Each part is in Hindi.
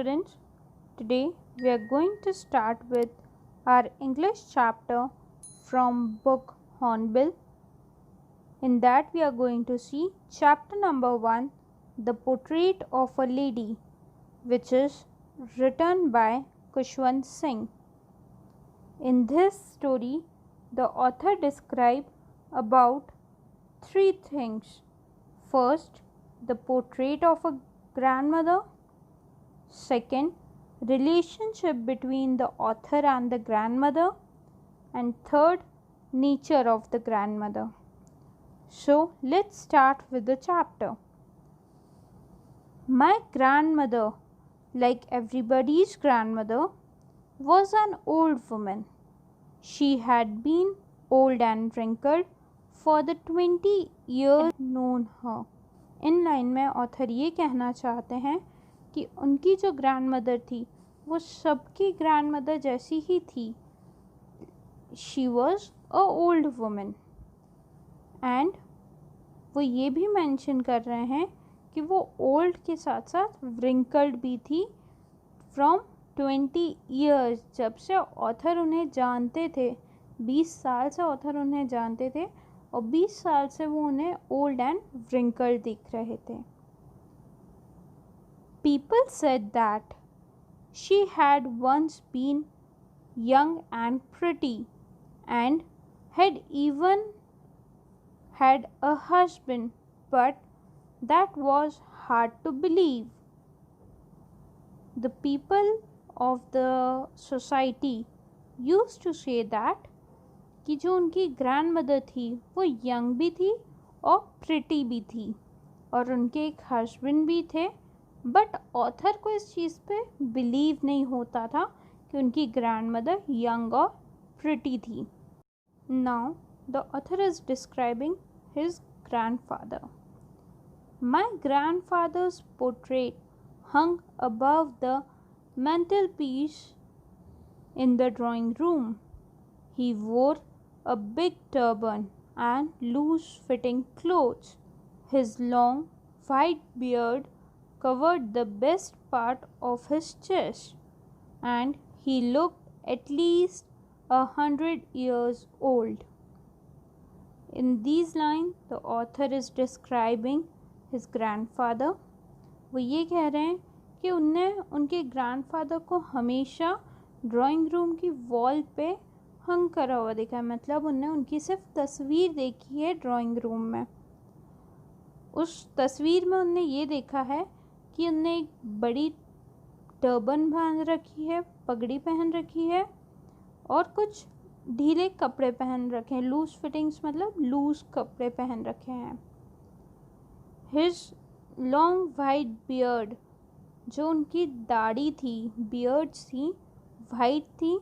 students, today we are going to start with our English chapter from book Hornbill. In that we are going to see chapter number 1, The Portrait of a Lady, which is written by Khushwant Singh. In this story, the author describes about 3 things. First, the portrait of a grandmother. Second, relationship between the author and the grandmother. And third, nature of the grandmother. So let's start with the chapter. My grandmother, like everybody's grandmother, was an old woman. She had been old and wrinkled for the 20 years known her. In line में ऑथर ये कहना चाहते हैं कि उनकी जो ग्रैंडमदर थी वो सबकी ग्रैंडमदर जैसी ही थी. She was a old woman. And वो ये भी मेंशन कर रहे हैं कि वो ओल्ड के साथ साथ व्रिंकल्ड भी थी फ्रॉम 20 ईयर्स. जब से ऑथर उन्हें जानते थे, 20 साल से ऑथर उन्हें जानते थे और 20 साल से वो उन्हें ओल्ड एंड व्रिंकल्ड दिख रहे थे. People said that she had once been young and pretty and had even had a husband, but that was hard to believe. The people of the society used to say that कि जो उनकी ग्रैंडमदर थी वो यंग भी थी और प्रिटी भी थी और उनके एक हस्बैंड भी थे. बट ऑथर को इस चीज़ पे बिलीव नहीं होता था कि उनकी ग्रैंडमदर यंग और प्रिटी थी. Now the author is describing his grandfather. My grandfathers portrait hung above the mantelpiece in the drawing room. He wore a big turban and loose-fitting clothes. His long, white beard covered the best part of his chest, and he looked at least 100 years old. In these lines, the author is describing his grandfather. वो ये कह रहे हैं कि उनने उनके ग्रैंडफादर को हमेशा ड्राइंग रूम की वॉल पे हंग करा हुआ देखा है. मतलब उनने उनकी सिर्फ तस्वीर देखी है ड्राइंग रूम में. उस तस्वीर में उनने ये देखा है कि उनने एक बड़ी टर्बन बांध रखी है, पगड़ी पहन रखी है और कुछ ढीले कपड़े पहन रखे हैं. लूज फिटिंग्स मतलब लूज कपड़े पहन रखे हैं. हिज लॉन्ग वाइट बियर्ड, जो उनकी दाढ़ी थी, बियर्ड्स थी, वाइट थी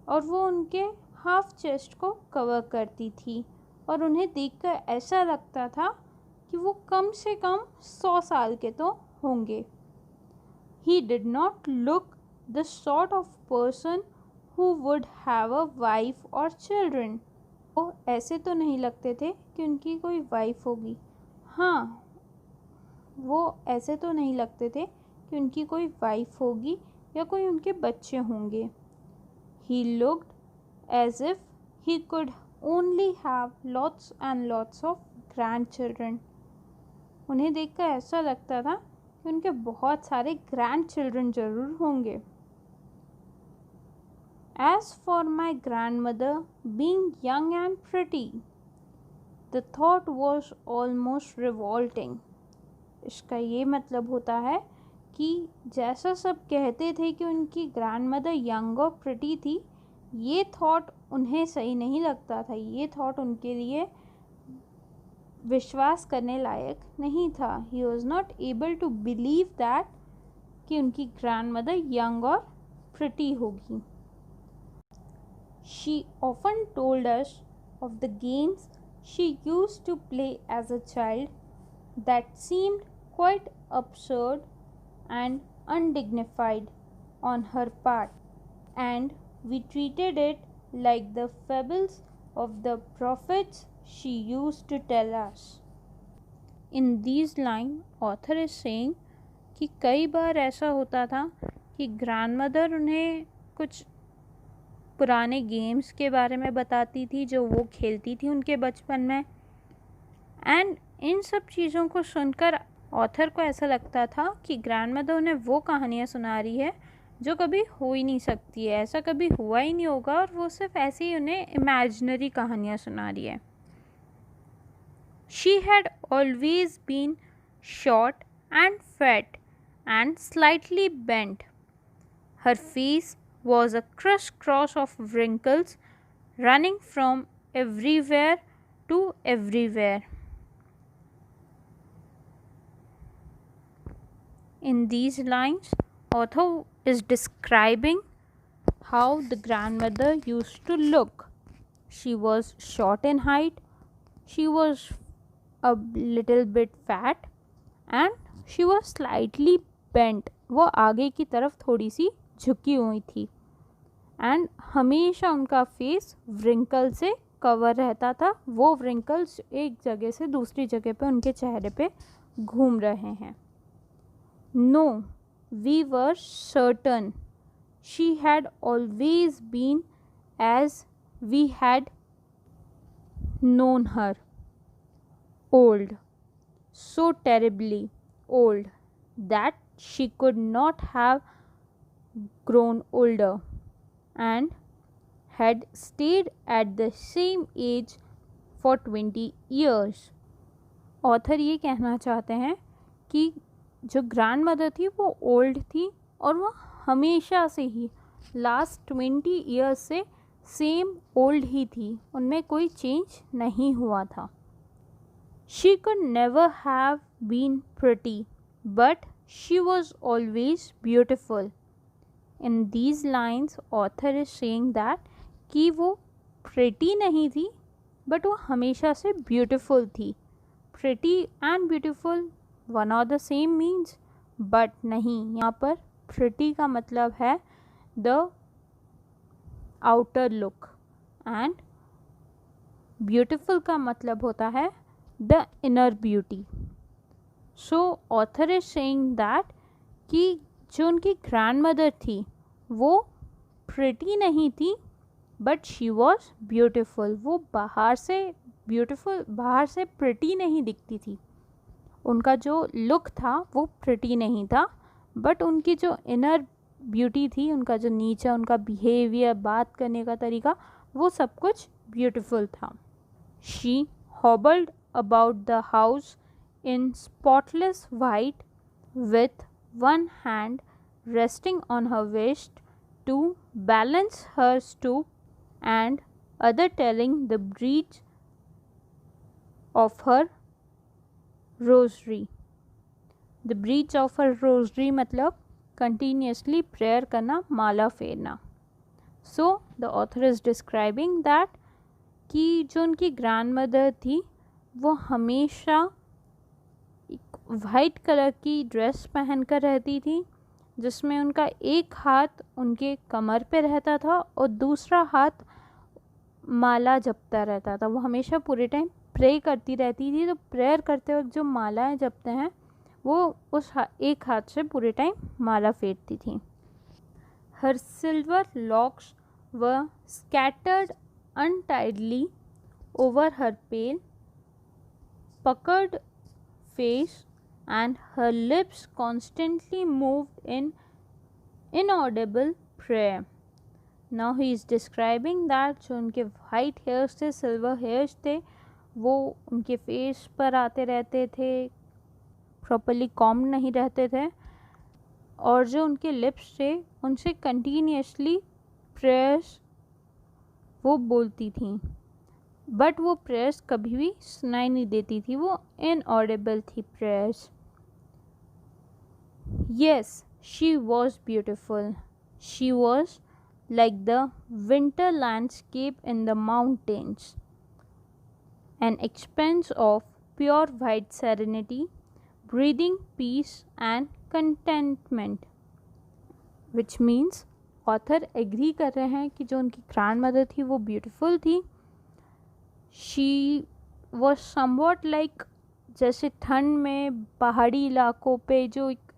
और वो उनके हाफ चेस्ट को कवर करती थी और उन्हें देखकर ऐसा लगता था कि वो कम से कम 100 साल के तो होंगे. He did not look the sort of person who would have a wife और चिल्ड्रन. वो ऐसे तो नहीं लगते थे कि उनकी कोई वाइफ होगी. हाँ, वो ऐसे तो नहीं लगते थे कि उनकी कोई वाइफ होगी या कोई उनके बच्चे होंगे. He looked as if he could only have lots and lots of grandchildren. उन्हें देखकर ऐसा लगता था कि उनके बहुत सारे ग्रैंड चिल्ड्रन ज़रूर होंगे. As for my grandmother being young and pretty, the thought was almost revolting. इसका ये मतलब होता है कि जैसा सब कहते थे कि उनकी ग्रैंडमदर यंग और प्रिटी थी, ये थॉट उन्हें सही नहीं लगता था. ये थॉट उनके लिए विश्वास करने लायक नहीं था. He was not able to believe that कि उनकी ग्रैंडमदर यंग और प्रिटी होगी. She often told us of the games she used to play as a child that seemed quite absurd and undignified on her part, and we treated it like the fables of the prophets she used to tell us. In these lines, author is saying कि कई बार ऐसा होता था कि ग्रैंडमदर उन्हें कुछ पुराने गेम्स के बारे में बताती थी जो वो खेलती थी उनके बचपन में। एंड इन सब चीज़ों को सुनकर ऑथर को ऐसा लगता था कि ग्रैंडमदर उन्हें वो कहानियाँ सुना रही है जो कभी हो ही नहीं सकती है, ऐसा कभी हुआ ही नहीं होगा, और वो सिर्फ ऐसे ही उन्हें इमेजिनरी कहानियाँ सुना रही है। She had always been short and fat and slightly bent. Her face was a crisscross of wrinkles running from everywhere to everywhere. In these lines, author is describing how the grandmother used to look. She was short in height, she was a little bit fat and she was slightly bent. वो आगे की तरफ थोड़ी सी झुकी हुई थी। एंड हमेशा उनका फेस व्रिंकल से कवर रहता था। वो व्रिंकल्स एक जगह से दूसरी जगह पे उनके चेहरे पे घूम रहे हैं। No, we were certain she had always been as we had known her, old, so terribly old that she could not have grown older and had stayed at the same age for 20 years. Author ये कहना चाहते हैं कि जो ग्रैंड मदर थी वो ओल्ड थी और वो हमेशा से ही लास्ट 20 ईयर्स से सेम ओल्ड ही थी, उनमें कोई चेंज नहीं हुआ था। She could never have been pretty, but she was always beautiful. In these lines, author is saying that कि वो pretty नहीं थी, but वो हमेशा से beautiful थी। Pretty and beautiful one or the same means, but नहीं, यहाँ पर pretty का मतलब है the outer look and beautiful का मतलब होता है the inner beauty. So author is saying that कि जो उनकी grandmother थी वो pretty नहीं थी but she was beautiful. वो बाहर से beautiful, बाहर से pretty नहीं दिखती थी। उनका जो look था वो pretty नहीं था, but उनकी जो inner beauty थी, उनका जो नीचे उनका behavior, बात करने का तरीका, वो सब कुछ beautiful था। She hobbled about the house in spotless white with one hand resting on her waist to balance her stoop and other telling the breach of her rosary. The breach of her rosary मतलब continuously prayer करना, माला फेरना। So the author is describing that कि जो उनकी ग्रैंड मदर थी वो हमेशा एक वाइट कलर की ड्रेस पहन कर रहती थी जिसमें उनका एक हाथ उनके कमर पे रहता था और दूसरा हाथ माला जपता रहता था। वो हमेशा पूरे टाइम प्रे करती रहती थी, तो प्रेयर करते वक्त जो मालाएं जपते हैं वो उस एक हाथ से पूरे टाइम माला फेरती थी। हर silver locks were scattered untidily over her pale, puckered face and her lips constantly moved in inaudible prayer. Now he is describing that जो उनके white hairs थे, silver hairs थे, वो उनके face पर आते रहते थे, properly combed नहीं रहते थे, और जो उनके lips थे उनसे continuously prayers वो बोलती थी, बट वो प्रेयर्स कभी भी सुनाई नहीं देती थी, वो इनऑडिबल थी prayers. Yes, she was beautiful, she was like the winter landscape in the mountains, an expanse of pure white serenity, breathing peace and contentment, which means author agree कर रहे हैं कि जो उनकी ग्रैंड मदर थी वो ब्यूटीफुल थी। शी वॉज समवॉट लाइक, जैसे ठंड में पहाड़ी इलाकों पे जो एक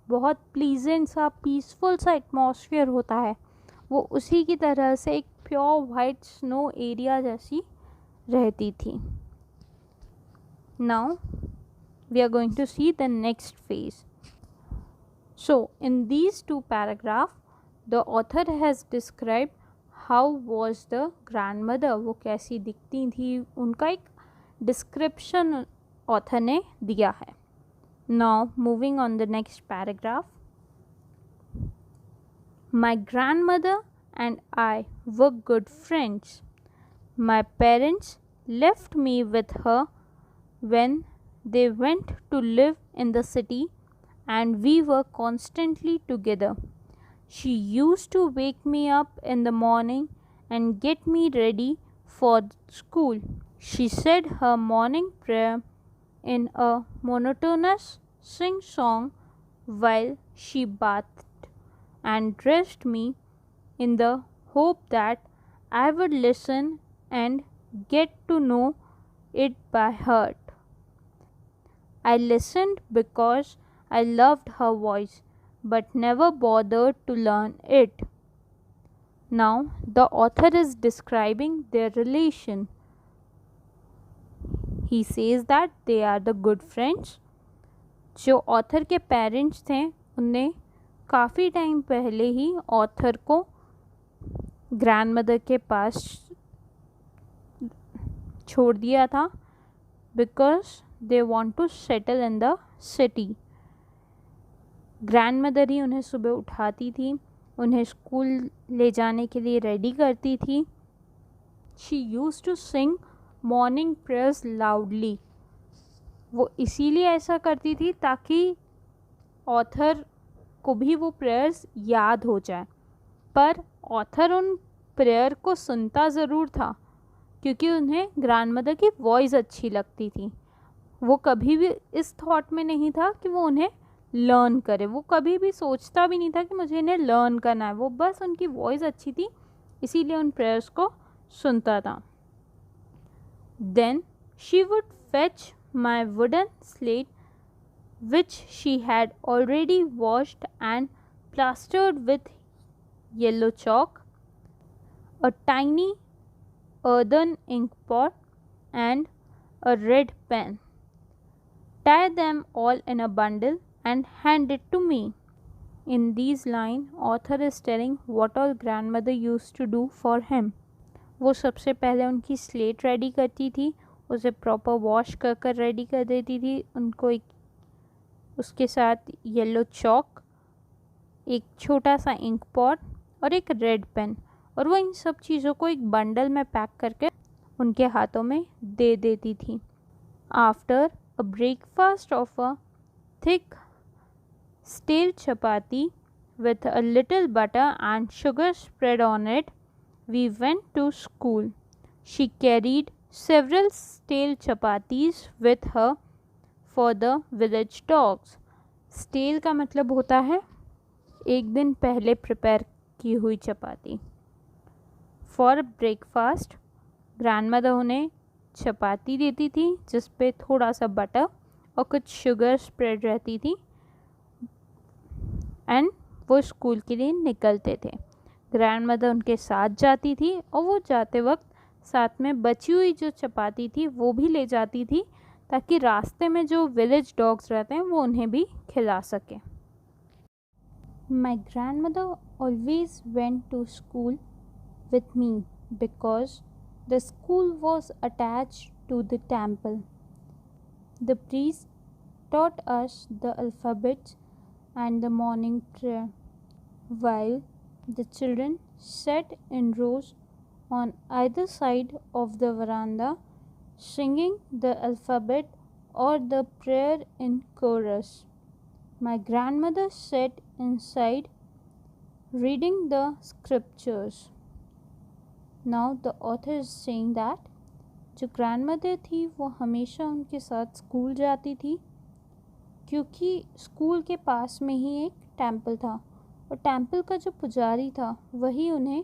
बहुत प्लीजेंट सा पीसफुल सा एटमॉस्फेयर होता है, वो उसी की तरह से एक प्योर वाइट स्नो एरिया जैसी रहती थी. Now we are going to see the next phase. So in these two paragraphs the author has described how was the grandmother, वो कैसी दिखती थी, उनका एक डिस्क्रिप्शन ऑथर ने दिया है. Now moving on the next paragraph. My grandmother and I were good friends. My parents left me with her when they went to live in the city and we were constantly together. She used to wake me up in the morning and get me ready for school. She said her morning prayer in a monotonous sing song while she bathed and dressed me in the hope that I would listen and get to know it by heart. I listened because I loved her voice but never bothered to learn it. Now the author is describing their relation. He says that they are the good friends. जो ऑथर के पेरेंट्स थे उनने काफ़ी टाइम पहले ही ऑथर को ग्रैंडमदर के पास छोड़ दिया था because they want to settle in the city. Grandmother ही उन्हें सुबह उठाती थी, उन्हें स्कूल ले जाने के लिए रेडी करती थी. She used to sing morning prayers loudly. वो इसीलिए ऐसा करती थी ताकि ऑथर को भी वो प्रेयर्स याद हो जाए. पर ऑथर उन प्रेयर को सुनता ज़रूर था क्योंकि उन्हें ग्रैंडमदर की वॉइस अच्छी लगती थी. वो कभी भी इस थॉट में नहीं था कि वो उन्हें लर्न करे, वो कभी भी सोचता भी नहीं था कि मुझे इन्हें लर्न करना है. वो बस उनकी वॉइस अच्छी थी इसीलिए उन प्रेयर्स को सुनता था. Then she would fetch my wooden slate which she had already washed and plastered with yellow chalk, a tiny earthen ink pot, and a red pen. Tie them all in a bundle and hand it to me. In these lines, author is telling what all grandmother used to do for him. वो सबसे पहले उनकी स्लेट रेडी करती थी, उसे प्रॉपर वॉश कर कर रेडी कर देती थी. उनको एक उसके साथ येलो चॉक, एक छोटा सा इंक पॉट और एक रेड पेन, और वो इन सब चीज़ों को एक बंडल में पैक करके उनके हाथों में दे देती थी. After a breakfast of a thick steel chapati with a little butter and sugar spread on it, we went to school. She carried several stale chapatis with her for the village dogs. Stale का मतलब होता है एक दिन पहले प्रिपेयर की हुई चपाती. फॉर ब्रेकफास्ट ग्रैंडमदर उन्हें चपाती देती थी जिस पे थोड़ा सा बटर और कुछ शुगर स्प्रेड रहती थी एंड वो स्कूल के लिए निकलते थे. ग्रैंडमदर उनके साथ जाती थी और वो जाते वक्त साथ में बची हुई जो चपाती थी वो भी ले जाती थी ताकि रास्ते में जो विलेज डॉग्स रहते हैं वो उन्हें भी खिला सकें. My grandmother always went to school with me because the school was attached to the temple. The priest taught us the alphabets and the morning prayer, while the children sat in rows on either side of the veranda singing the alphabet or the prayer in chorus. My grandmother sat inside reading the scriptures. Now the author is saying that जो ग्रैंडमदर थी वो हमेशा उनके साथ स्कूल जाती थी क्योंकि स्कूल के पास में ही एक टेम्पल था और टेम्पल का जो पुजारी था वही उन्हें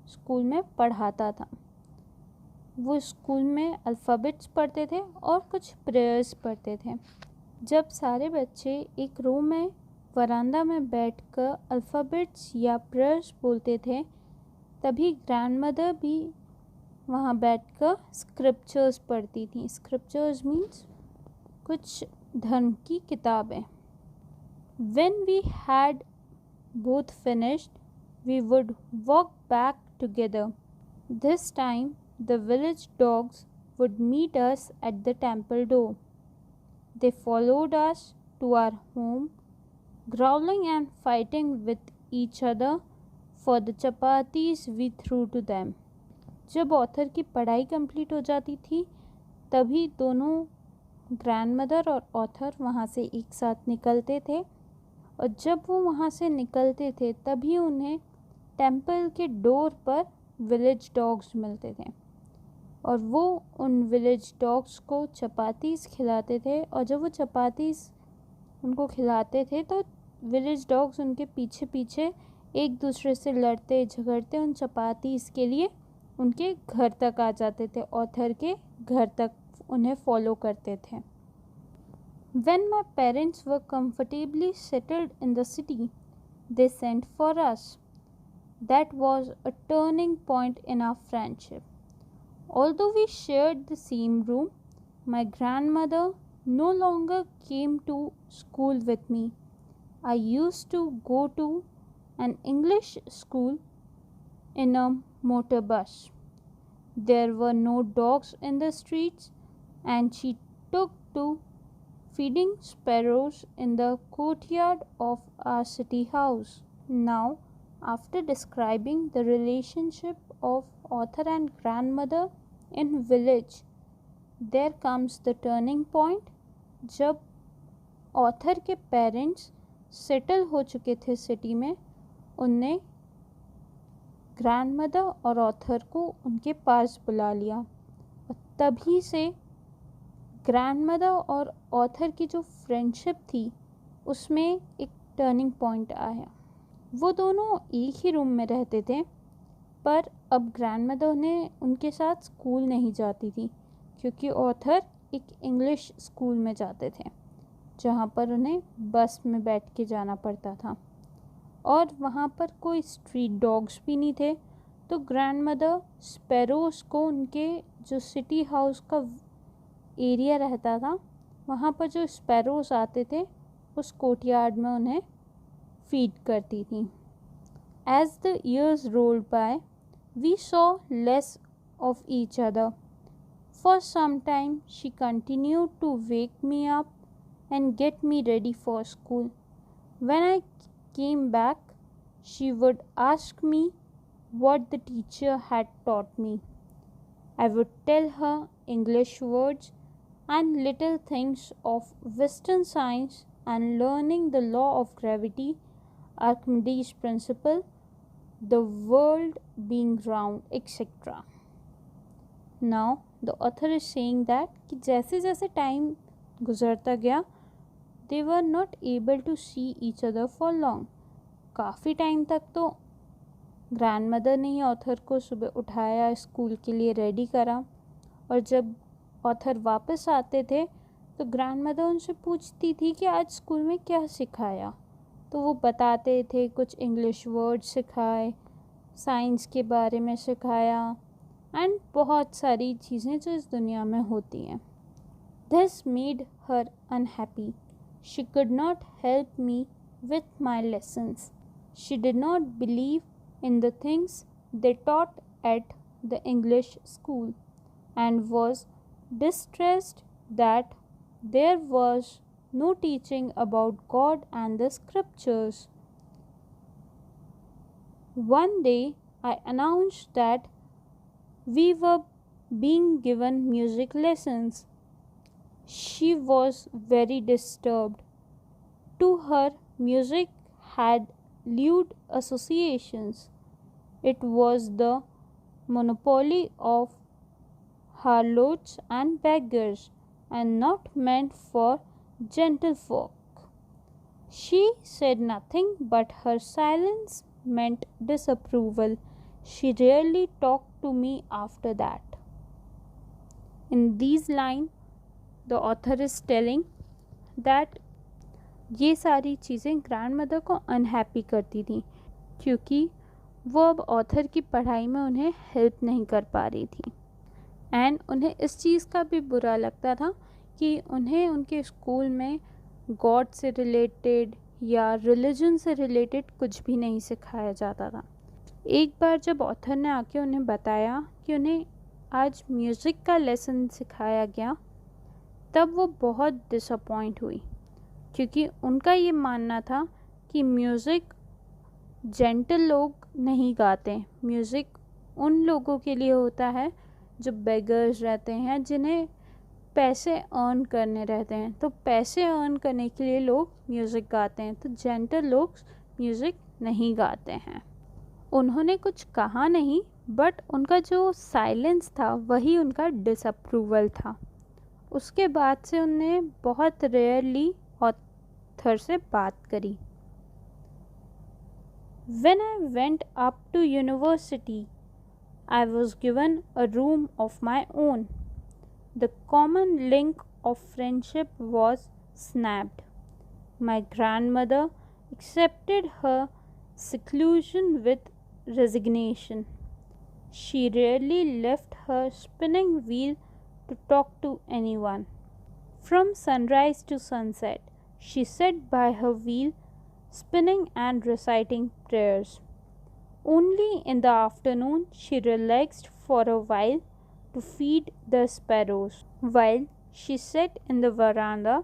स्कूल में पढ़ाता था. वो स्कूल में अल्फ़ाबेट्स पढ़ते थे और कुछ प्रेयर्स पढ़ते थे. जब सारे बच्चे एक रो में वरांदा में बैठकर अल्फ़ाबेट्स या प्रेयर्स बोलते थे, तभी ग्रैंडमदर भी वहाँ बैठकर स्क्रिप्चर्स पढ़ती थी। स्क्रिप्चर्स मीन्स कुछ धर्म की किताबें। When we had both finished, we would walk back together. This time, the village dogs would meet us at the temple door. They followed us to our home, growling and fighting with each other for the chapatis we threw to them. जब ऑथर की पढ़ाई कंप्लीट हो जाती थी, तभी दोनों ग्रैंडमदर और ऑथर वहाँ से एक साथ निकलते थे, और जब वो वहाँ से निकलते थे तभी उन्हें टेम्पल के डोर पर विलेज डॉग्स मिलते थे, और वो उन विलेज डॉग्स को चपातीस खिलाते थे। और जब वो चपातीस उनको खिलाते थे तो विलेज डॉग्स उनके पीछे पीछे एक दूसरे से लड़ते झगड़ते उन चपातीस के लिए उनके घर तक आ जाते थे, ऑथर के घर तक उन्हें फॉलो करते थे। When my parents were comfortably settled in the city, they sent for us. That was a turning point in our friendship. Although we shared the same room, my grandmother no longer came to school with me. I used to go to an English school in a motor bus. There were no dogs in the streets, and she took to feeding sparrows in the courtyard of our city house. Now, after describing the relationship of author and grandmother in village, there comes the turning point जब ऑथर के पेरेंट्स सेटल हो चुके थे सिटी में। उनने ग्रैंडमदर और ऑथर को उनके पास बुला लिया, और तभी से ग्रैंडमदर और ऑथर की जो फ्रेंडशिप थी उसमें एक टर्निंग पॉइंट आया। वो दोनों एक ही रूम में रहते थे, पर अब ग्रैंडमदर ने उनके साथ स्कूल नहीं जाती थी, क्योंकि ऑथर एक इंग्लिश स्कूल में जाते थे जहाँ पर उन्हें बस में बैठ के जाना पड़ता था, और वहाँ पर कोई स्ट्रीट डॉग्स भी नहीं थे। तो ग्रैंडमदर स्पैरोस को उनके जो सिटी हाउस का एरिया रहता था वहाँ पर जो स्पैरोस आते थे उस कोर्टयार्ड में उन्हें फीड करती थी। As the years rolled by, we saw less of each other. For some time she continued to wake me up and get me ready for school. When I came back, she would ask me what the teacher had taught me. I would tell her English words and little things of Western science and learning the law of gravity, Archimedes' principle, the world being round, etc. Now, the author is saying that कि जैसे जैसे टाइम गुजरता गया, they were not able to see each other for long. काफ़ी टाइम तक तो ग्रैंडमदर ने ही ऑथर को सुबह उठाया, स्कूल के लिए रेडी करा, और जब ऑथर वापस आते थे तो ग्रैंडमदर उनसे पूछती थी कि आज स्कूल में क्या सिखाया। तो वो बताते थे, कुछ इंग्लिश वर्ड सिखाए, साइंस के बारे में सिखाया, एंड बहुत सारी चीज़ें जो इस दुनिया में होती हैं। This made her unhappy. She could not help me with my lessons. She did not believe in the things they taught at the English school, and was distressed that there was no teaching about God and the scriptures. One day I announced that we were being given music lessons. She was very disturbed. To her, music had lewd associations. It was the monopoly of harlots and beggars, and not meant for gentlefolk. She said nothing, but her silence meant disapproval. She rarely talked to me after that. In these lines, the author is telling that ये सारी चीज़ें ग्रैंड मदर को अनहैप्पी करती थी, क्योंकि वो अब ऑथर की पढ़ाई में उन्हें हेल्प नहीं कर पा रही थी। एंड उन्हें इस चीज़ का भी बुरा लगता था कि उन्हें उनके स्कूल में गॉड से रिलेटेड या रिलीजन से रिलेटेड कुछ भी नहीं सिखाया जाता था। एक बार जब ऑथर ने आके उन्हें बताया कि उन्हें आज म्यूज़िक का लेसन सिखाया गया, तब वो बहुत डिसअपॉइंट हुई, क्योंकि उनका ये मानना था कि म्यूज़िक जेंटल लोग नहीं गाते। म्यूज़िक उन लोगों के लिए होता है जो बेगर्स रहते हैं, जिन्हें पैसे अर्न करने रहते हैं। तो पैसे अर्न करने के लिए लोग म्यूज़िक गाते हैं, तो जेंटल लोग म्यूज़िक नहीं गाते हैं। उन्होंने कुछ कहा नहीं, बट उनका जो साइलेंस था वही उनका डिसअप्रूवल था। उसके बाद से उन्होंने बहुत रेयरली ऑथर से बात करी। When I went up to university, I was given a room of my own. The common link of friendship was snapped. My grandmother accepted her seclusion with resignation. She rarely left her spinning wheel to talk to anyone. From sunrise to sunset, she sat by her wheel, spinning and reciting prayers. Only in the afternoon she relaxed for a while to feed the sparrows, while she sat in the veranda,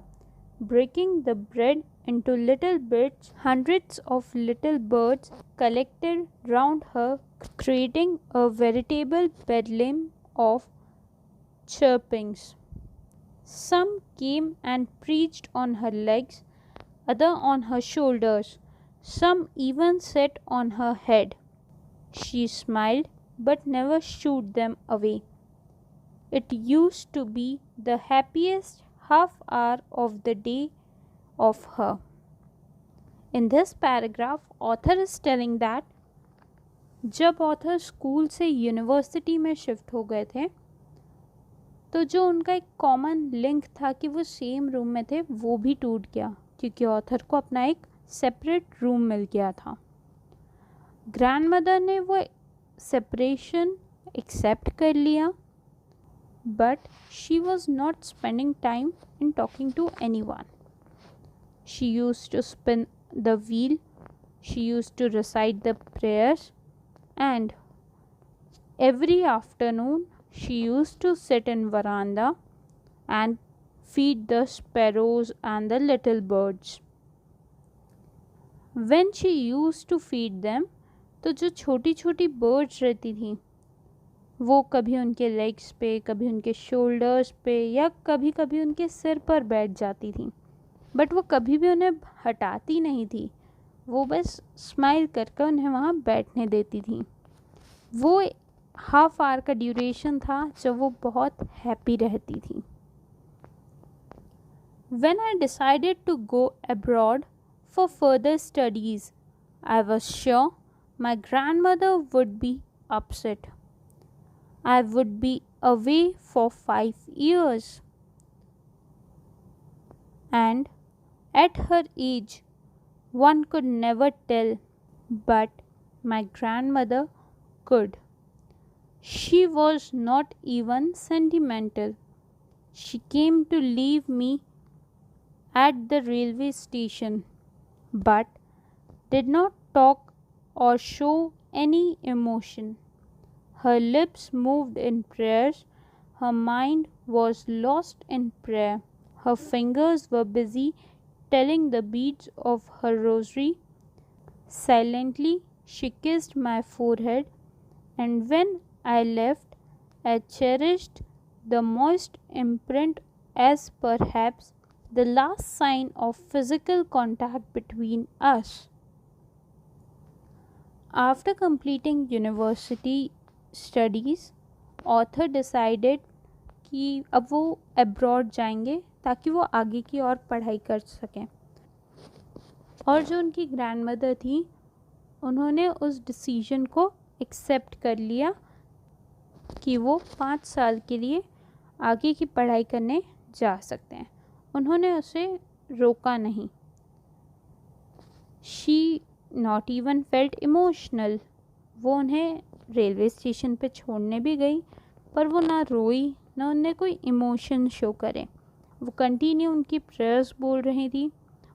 breaking the bread into little bits. Hundreds of little birds collected round her, creating a veritable bedlam of chirpings. Some came and perched on her legs, other on her shoulders. Some even sat on her head. She smiled but never shooed them away. It used to be the happiest half hour of the day of her. In this paragraph, author is telling that जब ऑथर स्कूल से यूनिवर्सिटी में शिफ्ट हो गए थे, तो जो उनका एक कॉमन लिंक था कि वो सेम रूम में थे, वो भी टूट गया, क्योंकि ऑथर को अपना एक सेपरेट रूम मिल गया था। ग्रैंडमदर ने वो सेपरेशन एक्सेप्ट कर लिया, but she was not spending time in talking to anyone. She used to spin the wheel, she used to recite the prayers, and every afternoon she used to sit in veranda and feed the sparrows and the little birds. When she used to feed them, तो जो छोटी छोटी बर्ड्स रहती थी, वो कभी उनके लेग्स पे, कभी उनके शोल्डर्स पे, या कभी कभी उनके सिर पर बैठ जाती थी, बट वो कभी भी उन्हें हटाती नहीं थी, वो बस स्माइल करके उन्हें वहाँ बैठने देती थी. वो हाफ आवर का ड्यूरेशन था जब वो बहुत हैप्पी रहती थी. When I decided to go abroad for further studies, I was sure my grandmother would be upset. I would be away for 5 years. And at her age, one could never tell, but my grandmother could. She was not even sentimental. She came to leave me at the railway station, but did not talk or show any emotion. Her lips moved in prayers, her mind was lost in prayer. Her fingers were busy telling the beads of her rosary. Silently she kissed my forehead, and when I left, I cherished the moist imprint as perhaps the last sign of physical contact between us. After completing university studies, author decided कि अब वो अब्रॉड जाएंगे ताकि वो आगे की और पढ़ाई कर सकें. और जो उनकी ग्रैंडमदर थी, उन्होंने उस डिसीजन को एक्सेप्ट कर लिया कि वो 5 साल के लिए आगे की पढ़ाई करने जा सकते हैं. उन्होंने उसे रोका नहीं. She not even felt emotional. वो उन्हें रेलवे स्टेशन पे छोड़ने भी गई, पर वो ना रोई ना उन्हें कोई इमोशन शो करे। वो कंटिन्यू उनकी प्रेयर्स बोल रही थी।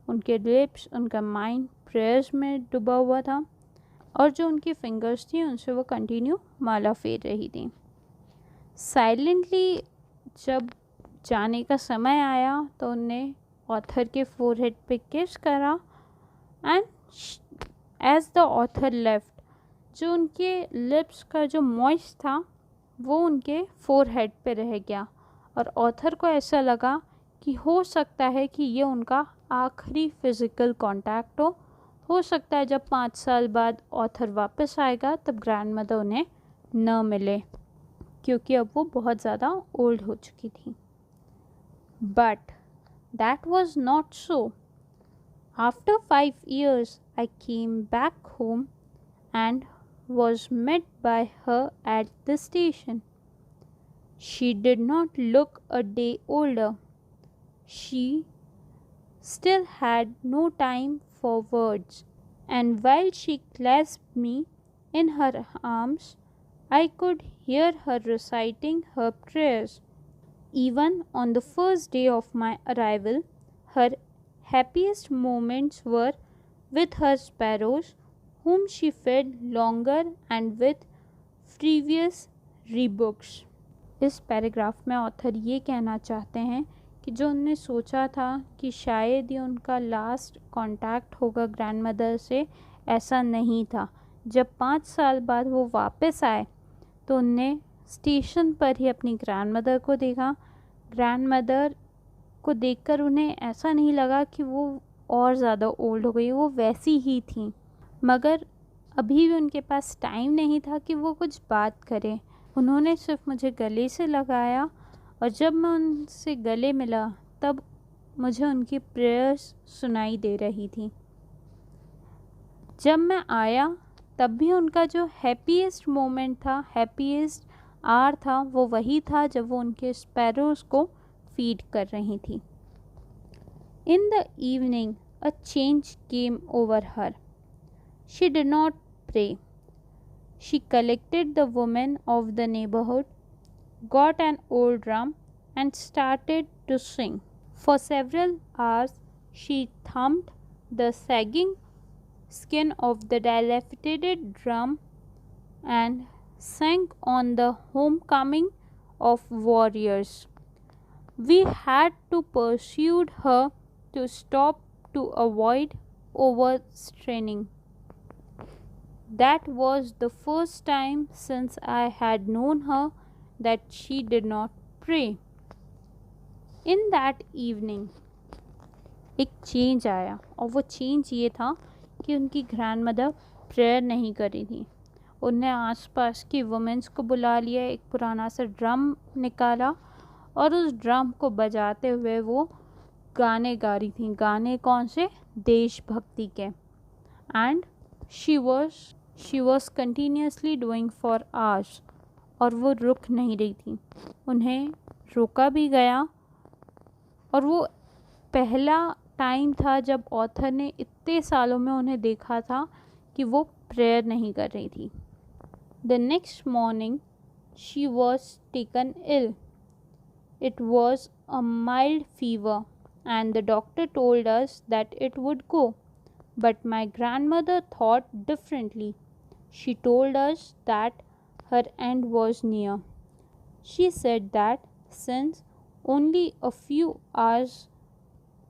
उनके लिप्स, उनका माइंड प्रेयर्स में डूबा हुआ था, और जो उनकी फिंगर्स थी उनसे वो कंटिन्यू माला फेर रही थी। साइलेंटली जब जाने का समय आया तो उनने ऑथर के फोरहेड पे किस करा, and as the author left, जो उनके लिप्स का जो मॉइस्ट था वो उनके फोरहेड पे रह गया, और ऑथर को ऐसा लगा कि हो सकता है कि ये उनका आखिरी फिज़िकल कांटेक्ट हो सकता है जब 5 साल बाद ऑथर वापस आएगा तब ग्रैंडमदर उन्हें न मिले, क्योंकि अब वो बहुत ज़्यादा ओल्ड हो चुकी थी। But that was not so. After 5 years I came back home and was met by her at the station. She did not look a day older. She still had no time for words, and while she clasped me in her arms, I could hear her reciting her prayers. Even on the first day of my arrival, her happiest moments were with her sparrows, whom she fed longer and with previous rebooks. इस पैराग्राफ में ऑथर ये कहना चाहते हैं कि जो उनने सोचा था कि शायद ये उनका लास्ट कांटेक्ट होगा ग्रैंडमदर से, ऐसा नहीं था। जब 5 साल बाद वो वापस आए तो उनने स्टेशन पर ही अपनी ग्रैंडमदर को देखा। ग्रैंडमदर को देखकर उन्हें ऐसा नहीं लगा कि वो और ज़्यादा ओल्ड हो गई, वो वैसी ही थी, मगर अभी भी उनके पास टाइम नहीं था कि वो कुछ बात करें। उन्होंने सिर्फ मुझे गले से लगाया, और जब मैं उनसे गले मिला तब मुझे उनकी प्रेयर्स सुनाई दे रही थी। जब मैं आया तब भी उनका जो हैप्पीएस्ट मोमेंट था, हैप्पीएस्ट आवर था, वो वही था जब वो उनके स्पैरोज़ को फीड कर रही थी। In the evening a change came over her. She did not pray. She collected the women of the neighborhood, got an old drum, and started to sing. For several hours, she thumped the sagging skin of the dilapidated drum and sang on the homecoming of warriors. We had to pursue her to stop to avoid overstraining. That was the first time since I had known her that she did not pray. In that evening, एक चेंज आया, और वो चेंज ये था कि उनकी ग्रैंडमदर प्रेयर नहीं कर रही थी। उन्हें आसपास की वुमेंस को बुला लिया, एक पुराना सा ड्रम निकाला, और उस ड्रम को बजाते हुए वो गाने गा रही थी। गाने कौन से? देशभक्ति के। And she was continuously doing for hours, और वो रुक नहीं रही थी। उन्हें रोका भी गया, और वो पहला टाइम था जब ऑथर ने इतने सालों में उन्हें देखा था कि वो प्रेयर नहीं कर रही थी। The next morning she was taken ill. It was a mild fever, and the doctor told us that it would go. But my grandmother thought differently. She told us that her end was near. She said that since only a few hours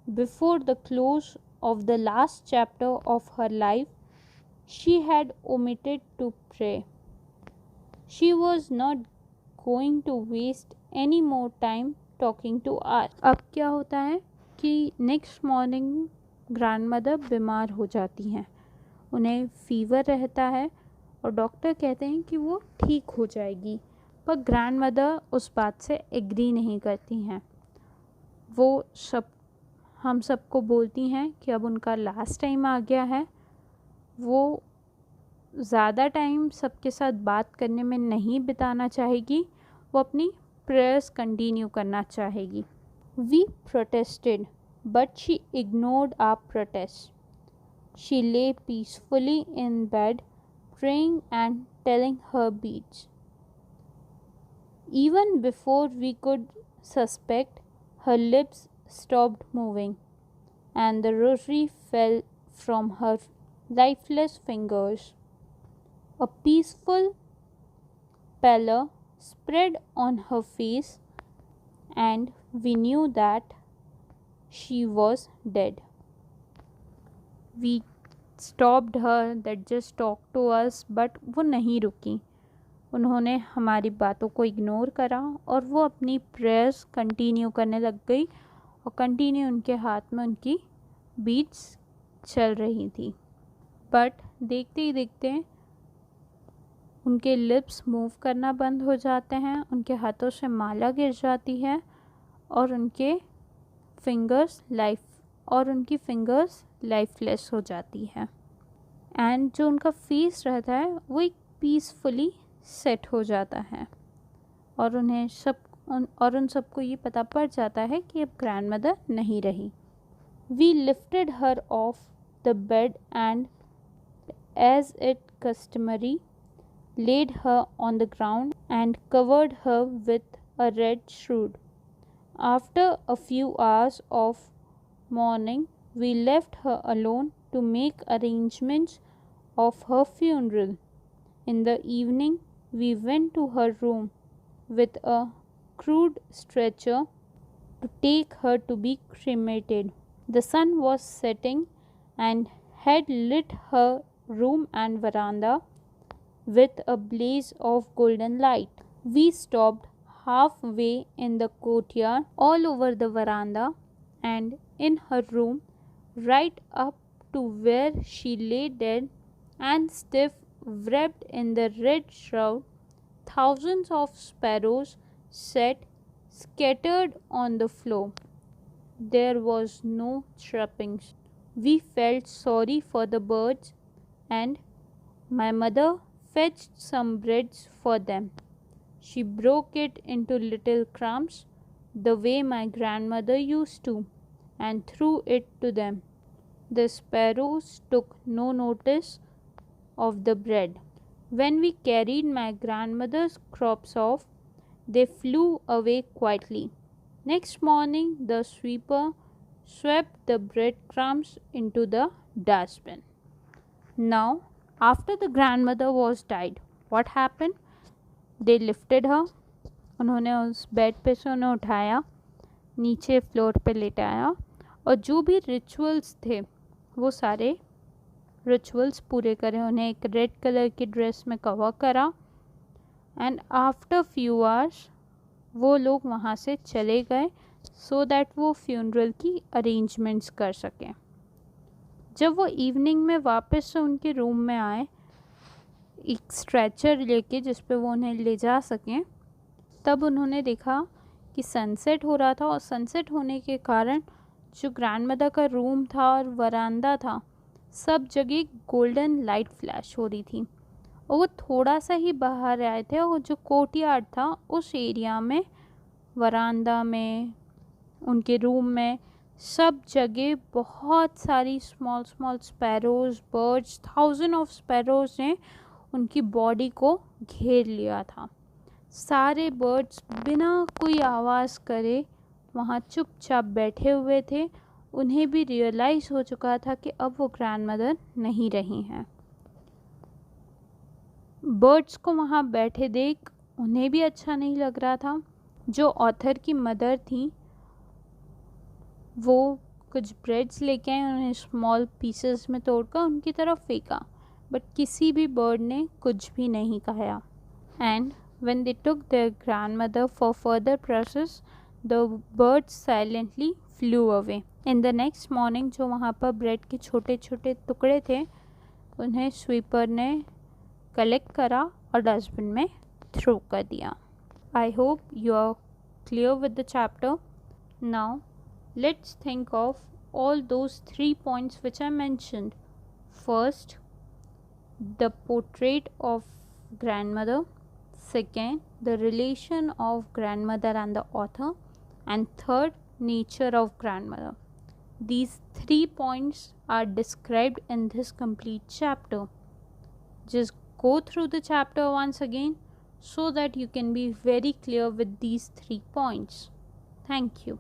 before the close of the last chapter of her life, she had omitted to pray, she was not going to waste any more time talking to us. अब क्या होता है कि नेक्स्ट मॉर्निंग ग्रैंडमदर बीमार हो जाती हैं, उन्हें फीवर रहता है, और डॉक्टर कहते हैं कि वो ठीक हो जाएगी, पर ग्रैंडमदर उस बात से एग्री नहीं करती हैं। वो हम सबको बोलती हैं कि अब उनका लास्ट टाइम आ गया है। वो ज़्यादा टाइम सबके साथ बात करने में नहीं बिताना चाहेगी, वो अपनी प्रेयर्स कंटिन्यू करना चाहेगी। We protested, but she ignored our protests. She lay peacefully in bed, praying and telling her beads. Even before we could suspect, her lips stopped moving, and the rosary fell from her lifeless fingers. A peaceful pallor spread on her face, and we knew that she was dead. We stopped her that just talked to us, but वो नहीं रुकी. उन्होंने हमारी बातों को इग्नोर करा और वो अपनी प्रेयर्स कंटिन्यू करने लग गई और कंटिन्यू उनके हाथ में उनकी बीट्स चल रही थी. बट देखते ही देखते उनके लिप्स मूव करना बंद हो जाते हैं, उनके हाथों से माला गिर जाती है और उनकी फिंगर्स लाइफलेस हो जाती है. एंड जो उनका फेस रहता है वो एक पीसफुली सेट हो जाता है और उन सबको ये पता पड़ जाता है कि अब ग्रैंड मदर नहीं रही. We lifted her off the bed and as it customary laid her on the ground and covered her with a red shroud. After a few hours of mourning, we left her alone to make arrangements of her funeral. In the evening, we went to her room with a crude stretcher to take her to be cremated. The sun was setting and had lit her room and veranda with a blaze of golden light. We stopped halfway in the courtyard, all over the veranda, and in her room, right up to where she lay dead and stiff, wrapped in the red shroud. Thousands of sparrows sat scattered on the floor. There was no chirpings. We felt sorry for the birds, and my mother fetched some breads for them. She broke it into little crumbs, the way my grandmother used to, and threw it to them. The sparrows took no notice of the bread. When we carried my grandmother's crops off, they flew away quietly. Next morning, the sweeper swept the breadcrumbs into the dustbin. Now, after the grandmother was died, what happened? They lifted her. उन्होंने उस बेड पे से उन्हें उठाया, नीचे फ्लोर पे लेटाया और जो भी रिचुअल्स थे वो सारे रिचुअल्स पूरे करे. उन्हें एक रेड कलर की ड्रेस में कवर करा एंड आफ्टर फ्यू आवर्स वो लोग वहाँ से चले गए सो दैट वो फ्यूनरल की अरेंजमेंट्स कर सकें. जब वो इवनिंग में वापस से उनके रूम में आए एक स्ट्रेचर लेके जिस पे वो उन्हें ले जा सकें, तब उन्होंने देखा कि सनसेट हो रहा था और सनसेट होने के कारण जो ग्रैंड मदर का रूम था और वरांदा था सब जगह गोल्डन लाइट फ्लैश हो रही थी. और वो थोड़ा सा ही बाहर आए थे और जो कोर्टयार्ड था उस एरिया में, वरांदा में, उनके रूम में, सब जगह बहुत सारी small sparrows, birds, 1000 of sparrows ने उनकी बॉडी को घेर लिया था. सारे बर्ड्स बिना कोई आवाज़ करे वहाँ चुपचाप बैठे हुए थे. उन्हें भी रियलाइज़ हो चुका था कि अब वो ग्रैंड मदर नहीं रही हैं. बर्ड्स को वहाँ बैठे देख उन्हें भी अच्छा नहीं लग रहा था. जो ऑथर की मदर थी वो कुछ ब्रेड्स लेके आए, उन्हें स्मॉल पीसेस में तोड़कर उनकी तरफ फेंका, बट किसी भी बर्ड ने कुछ भी नहीं खाया. And when they took there grandmother for further process, the birds silently flu away. In the next morning जो वहाँ पर ब्रेड के छोटे छोटे टुकड़े थे उन्हें स्वीपर ने कलेक्ट करा और डस्टबिन में थ्रो कर दिया. I hope you are clear with the chapter. Now let's think of all those 3 points which I mentioned. First, the portrait of grandmother. Second, the relation of grandmother and the author. And third, nature of grandmother. These 3 points are described in this complete chapter. Just go through the chapter once again so that you can be very clear with these 3 points. Thank you.